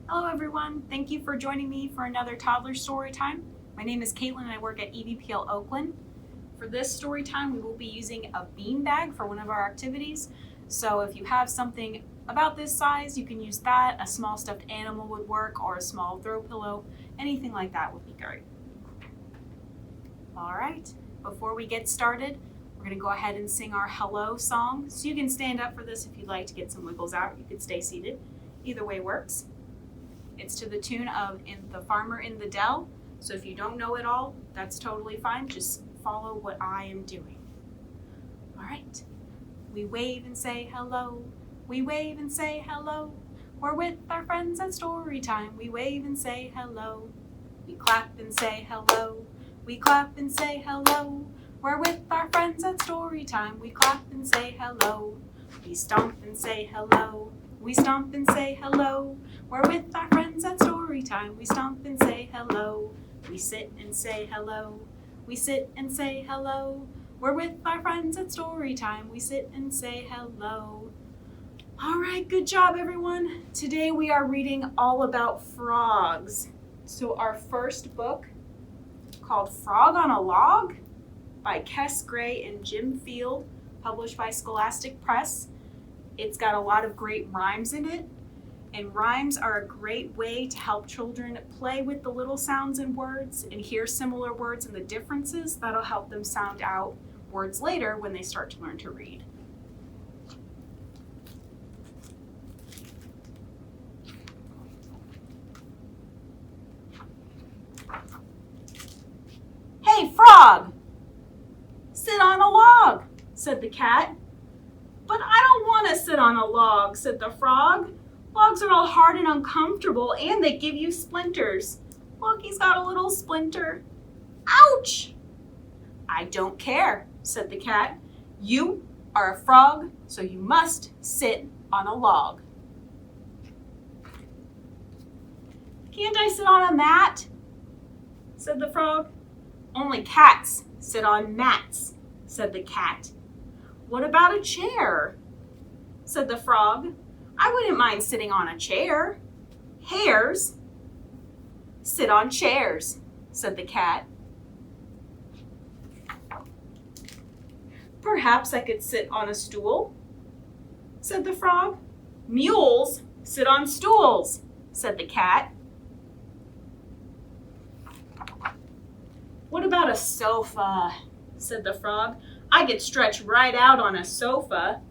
Hello everyone, thank you for joining me for another toddler story time. My name is Caitlyn and I work at EVPL Oakland. For this story time, we will be using a beanbag for one of our activities. So if you have something about this size, you can use that. A small stuffed animal would work, or a small throw pillow. Anything like that would be great. All right, before we get started, we're gonna go ahead and sing our hello song. So you can stand up for this if you'd like to get some wiggles out. You could stay seated. Either way works. It's to the tune of The Farmer in the Dell. So if you don't know it all, that's totally fine. Just follow what I am doing. All right. We wave and say hello. We wave and say hello. We're with our friends at story time. We wave and say hello. We clap and say hello. We clap and say hello. We're with our friends at story time. We clap and say hello. We stomp and say hello. We stomp and say hello. We're with our friends at story time. We stomp and say hello. We sit and say hello. We sit and say hello. We're with our friends at story time. We sit and say hello. All right, good job, everyone. Today we are reading all about frogs. So our first book, called Frog on a Log by Kess Gray and Jim Field, published by Scholastic Press. It's got a lot of great rhymes in it, and rhymes are a great way to help children play with the little sounds and words and hear similar words and the differences. That'll help them sound out words later when they start to learn to read. "Hey, frog, sit on a log," said the cat. "But I don't want to sit on a log," said the frog. "Logs are all hard and uncomfortable, and they give you splinters. Look, he's got a little splinter. Ouch!" "I don't care," said the cat. "You are a frog, so you must sit on a log." "Can't I sit on a mat?" said the frog. "Only cats sit on mats," said the cat. "What about a chair?" said the frog. "I wouldn't mind sitting on a chair." "Hares sit on chairs," said the cat. "Perhaps I could sit on a stool," said the frog. "Mules sit on stools," said the cat. "What about a sofa?" said the frog. "I could stretch right out on a sofa."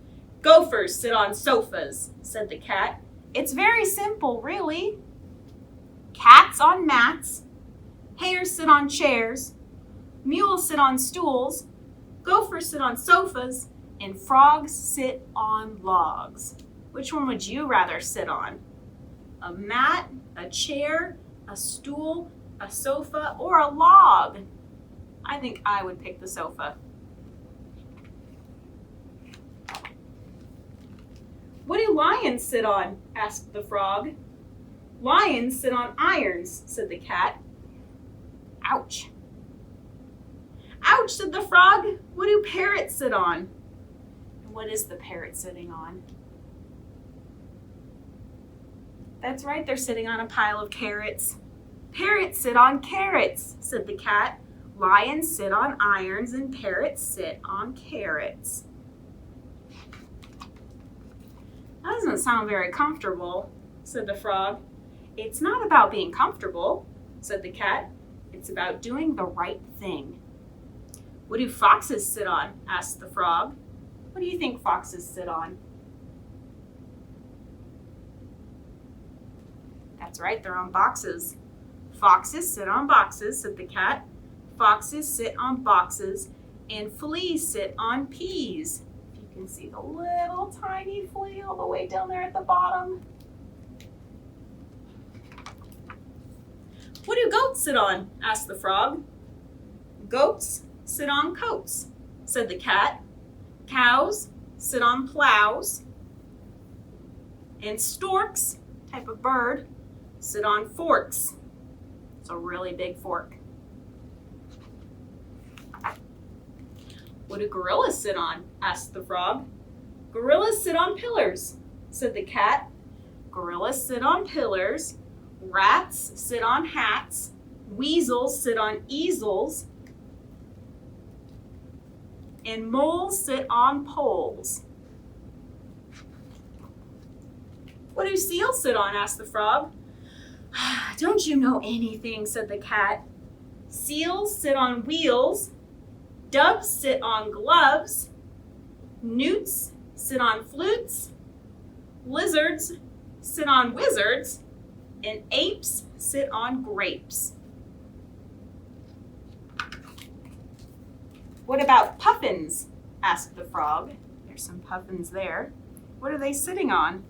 "Gophers sit on sofas," said the cat. "It's very simple, really. Cats on mats, hares sit on chairs, mules sit on stools, gophers sit on sofas, and frogs sit on logs. Which one would you rather sit on? A mat, a chair, a stool, a sofa, or a log?" I think I would pick the sofa. "What do lions sit on?" asked the frog. "Lions sit on irons," said the cat. "Ouch." "Ouch," said the frog. "What do parrots sit on?" And what is the parrot sitting on? That's right, they're sitting on a pile of carrots. "Parrots sit on carrots," said the cat. "Lions sit on irons and parrots sit on carrots." "That doesn't sound very comfortable," said the frog. "It's not about being comfortable," said the cat. "It's about doing the right thing." "What do foxes sit on?" asked the frog. What do you think foxes sit on? That's right, they're on boxes. "Foxes sit on boxes," said the cat. "Foxes sit on boxes, and fleas sit on peas." If you can see the little tiny flea all the way down there at the bottom. "What do goats sit on?" asked the frog. "Goats sit on coats," said the cat. "Cows sit on plows, and storks," type of bird, "sit on forks." It's a really big fork. "What do gorillas sit on?" asked the frog. "Gorillas sit on pillars," said the cat. "Gorillas sit on pillars, Rats sit on hats. Weasels sit on easels. And moles sit on poles. What do seals sit on? Asked the frog. Don't you know anything? Said the cat. Seals sit on wheels. Doves sit on gloves. Newts sit on flutes. Lizards sit on wizards. And apes sit on grapes. What about puffins? Asked the frog. There's some puffins there. What are they sitting on?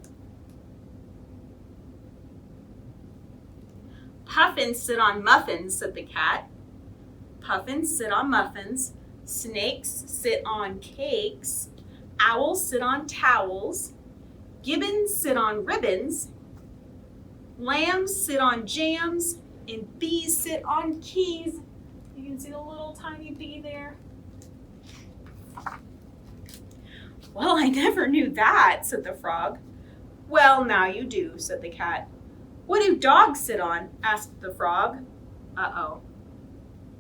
Puffins sit on muffins, said the cat. Puffins sit on muffins. Snakes sit on cakes. Owls sit on towels. Gibbons sit on ribbons. Lambs sit on jams. And bees sit on keys. You can see the little tiny bee there. Well, I never knew that, said the frog. Well, now you do, said the cat. What do dogs sit on? Asked the frog. Uh-oh.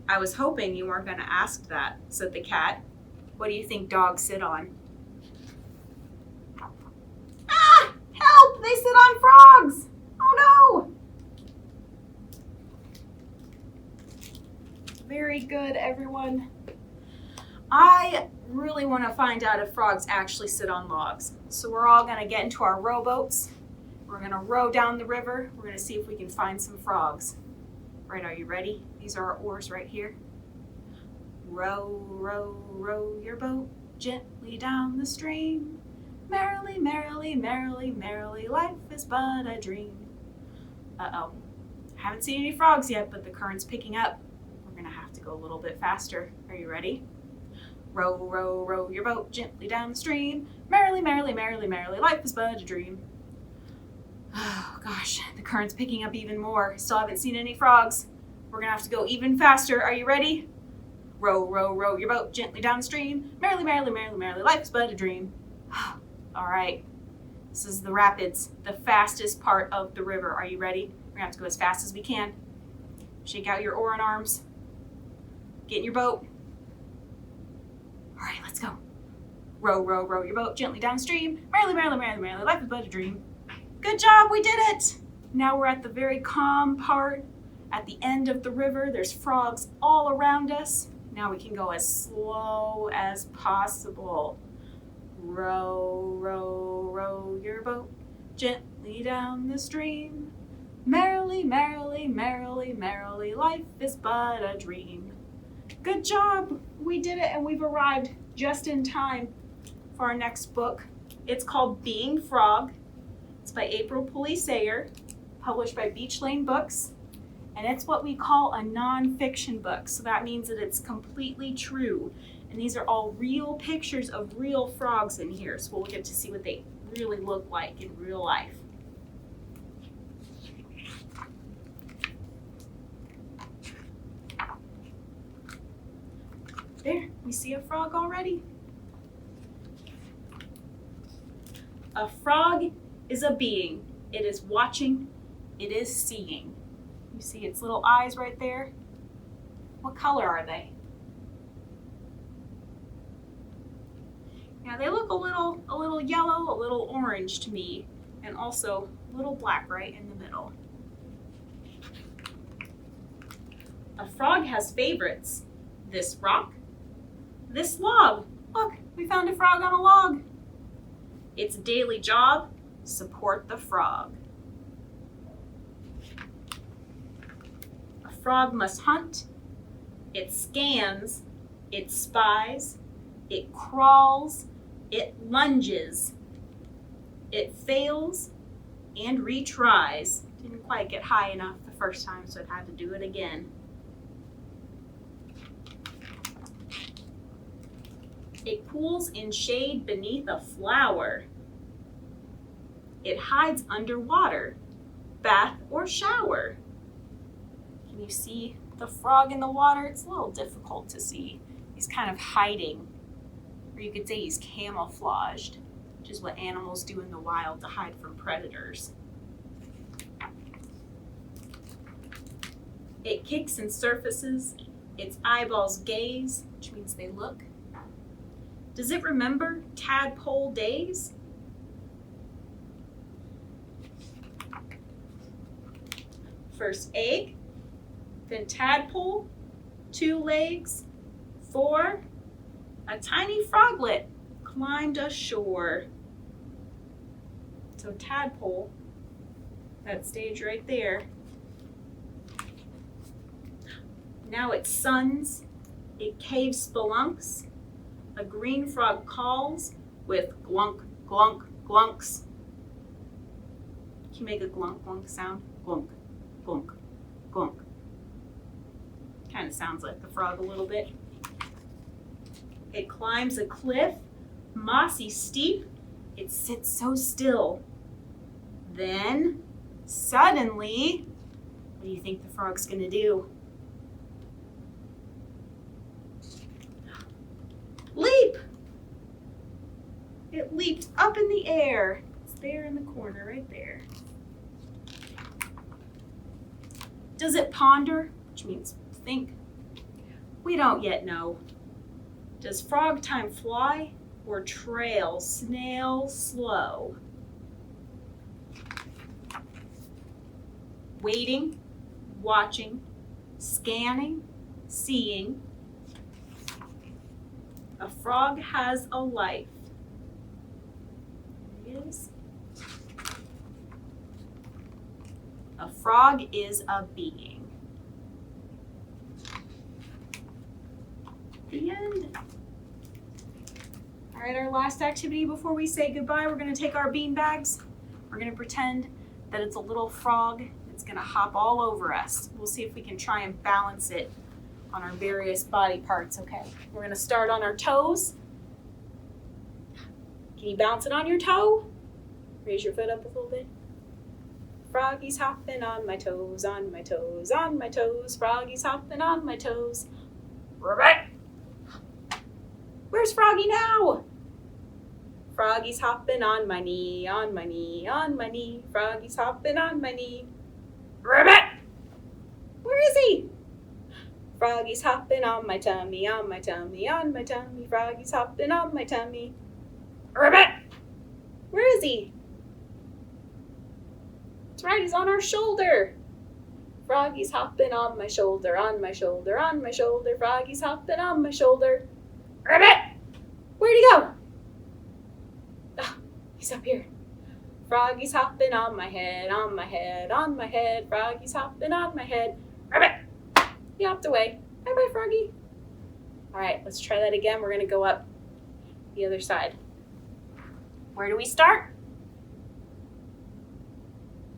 I was hoping you weren't going to ask that, said the cat. What do you think dogs sit on? Ah! Help! They sit on frogs! Oh no! Very good, everyone. I really want to find out if frogs actually sit on logs. So we're all going to get into our rowboats. We're going to row down the river. We're going to see if we can find some frogs. Right, are you ready? These are our oars right here. Row, row, row your boat gently down the stream. Merrily, merrily, merrily, merrily, life is but a dream. Uh-oh. Haven't seen any frogs yet, but the current's picking up. We're going to have to go a little bit faster. Are you ready? Row, row, row your boat gently down the stream. Merrily, merrily, merrily, merrily, life is but a dream. Oh gosh, the current's picking up even more. Still haven't seen any frogs. We're gonna have to go even faster. Are you ready? Row, row, row your boat gently down the stream. Merrily, merrily, merrily, merrily, life is but a dream. All right, this is the rapids, the fastest part of the river. Are you ready? We're gonna have to go as fast as we can. Shake out your oar and arms. Get in your boat. All right, let's go. Row, row, row your boat gently down the stream. Merrily, merrily, merrily, merrily, life is but a dream. Good job, we did it! Now we're at the very calm part. At the end of the river, there's frogs all around us. Now we can go as slow as possible. Row, row, row your boat gently down the stream. Merrily, merrily, merrily, merrily, life is but a dream. Good job! We did it and we've arrived just in time for our next book. It's called Being Frog. It's by April Pulley Sayer, published by Beach Lane Books, and it's what we call a nonfiction book. So that means that it's completely true. And these are all real pictures of real frogs in here, so we'll get to see what they really look like in real life. There, we see a frog already. A frog is a being. It is watching. It is seeing. You see its little eyes right there? What color are they? Yeah, they look a little yellow, a little orange to me, and also a little black right in the middle. A frog has favorites. This rock, this log. Look, we found a frog on a log. Its daily job, support the frog. A frog must hunt. It scans. It spies. It crawls. It lunges. It fails and retries. Didn't quite get high enough the first time, so it had to do it again. It cools in shade beneath a flower. It hides underwater, bath or shower. Can you see the frog in the water? It's a little difficult to see. He's kind of hiding, or you could say he's camouflaged, which is what animals do in the wild to hide from predators. It kicks and surfaces. Its eyeballs gaze, which means they look. Does it remember tadpole days? First egg, then tadpole, 2 legs, 4, a tiny froglet climbed ashore. So tadpole, that stage right there. Now it suns, it cave spelunks, a green frog calls with glunk, glunk, glunks. Can you make a glunk, glunk sound? Glunk, glunk, glunk. Kind of sounds like the frog a little bit. It climbs a cliff, mossy steep, it sits so still. Then, suddenly, what do you think the frog's gonna do? Leap! It leaped up in the air. It's there in the corner, right there. Does it ponder, which means think? We don't yet know. Does frog time fly or trail snail slow? Waiting, watching, scanning, seeing. A frog has a life. There it is. A frog is a being. The end. All right, our last activity before we say goodbye, we're going to take our bean bags. We're going to pretend that it's a little frog. It's going to hop all over us. We'll see if we can try and balance it on our various body parts, okay? We're going to start on our toes. Can you bounce it on your toe? Raise your foot up a little bit. Froggy's hopping on my toes, on my toes, on my toes. Froggy's hopping on my toes. Ribbit! Where's Froggy now? Froggy's hopping on my knee, on my knee, on my knee. Froggy's hopping on my knee. Ribbit! Where is he? Froggy's hopping on my tummy, on my tummy, on my tummy. Froggy's hopping on my tummy. Ribbit! Where is he? That's right, he's on our shoulder. Froggy's hopping on my shoulder, on my shoulder, on my shoulder. Froggy's hopping on my shoulder. Ribbit! Where'd he go? Oh, he's up here. Froggy's hopping on my head, on my head, on my head. Froggy's hopping on my head. Ribbit! He hopped away. Bye-bye, Froggy. All right, let's try that again. We're gonna go up the other side. Where do we start?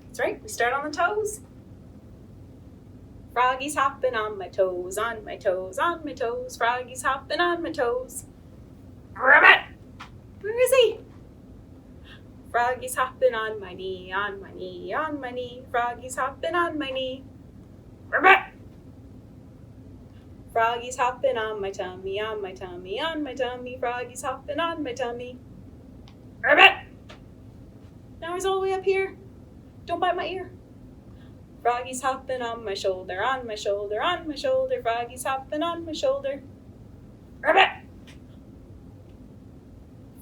That's right, we start on the toes. Froggy's hopping on my toes, on my toes, on my toes. Froggy's hopping on my toes. Ribbit! Where is he? Froggy's hopping on my knee, on my knee, on my knee. Froggy's hopping on my knee. Ribbit! Froggy's hopping on my tummy, on my tummy, on my tummy. Froggy's hopping on my tummy. Ribbit! Now he's all the way up here. Don't bite my ear. Froggy's hopping on my shoulder, on my shoulder, on my shoulder. Froggy's hopping on my shoulder. Ribbit!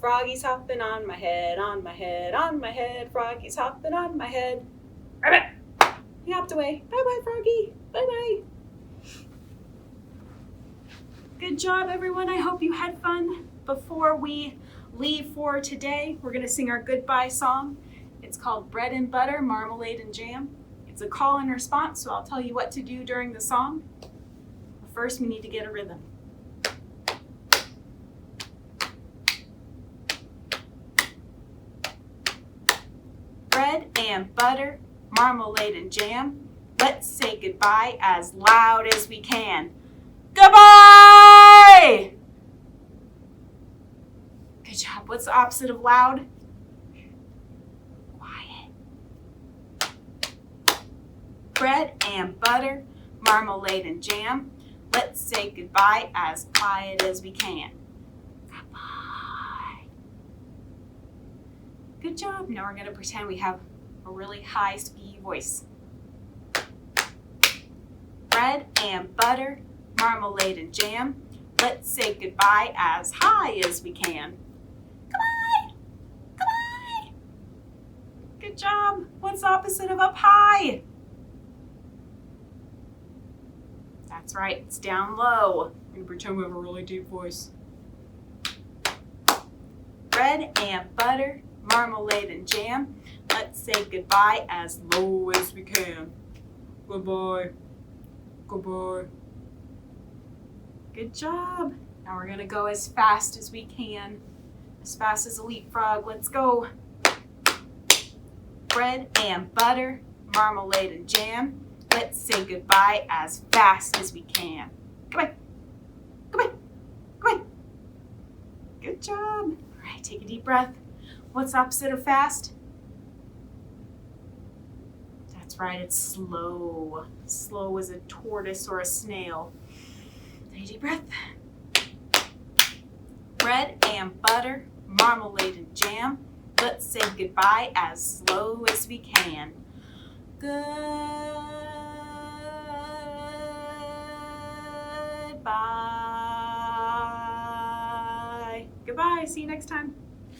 Froggy's hopping on my head, on my head, on my head. Froggy's hopping on my head. Ribbit! He hopped away. Bye-bye, Froggy. Bye-bye. Good job, everyone. I hope you had fun. Before we leave for today, we're going to sing our goodbye song. It's called Bread and Butter, Marmalade and Jam. It's a call and response, so I'll tell you what to do during the song. But first, we need to get a rhythm. Bread and butter, marmalade and jam. Let's say goodbye as loud as we can. Goodbye! Good job. What's the opposite of loud? Quiet. Bread and butter, marmalade and jam. Let's say goodbye as quiet as we can. Goodbye. Good job. Now we're going to pretend we have a really high, squeaky voice. bread and butter, marmalade and jam. Let's say goodbye as high as we can. Goodbye! Goodbye! Good job. What's the opposite of up high? That's right, it's down low. I'm gonna pretend we have a really deep voice. Bread and butter, marmalade and jam. Let's say goodbye as low as we can. Goodbye. Goodbye. Good job. Now we're gonna go as fast as we can. As fast as a leapfrog. Let's go. Bread and butter, marmalade and jam. Let's say goodbye as fast as we can. Goodbye. Goodbye. Goodbye. Good job. All right, take a deep breath. What's the opposite of fast? That's right, it's slow. Slow as a tortoise or a snail. Take a deep breath. Bread and butter, marmalade and jam. Let's say goodbye as slow as we can. Goodbye. Goodbye. See you next time.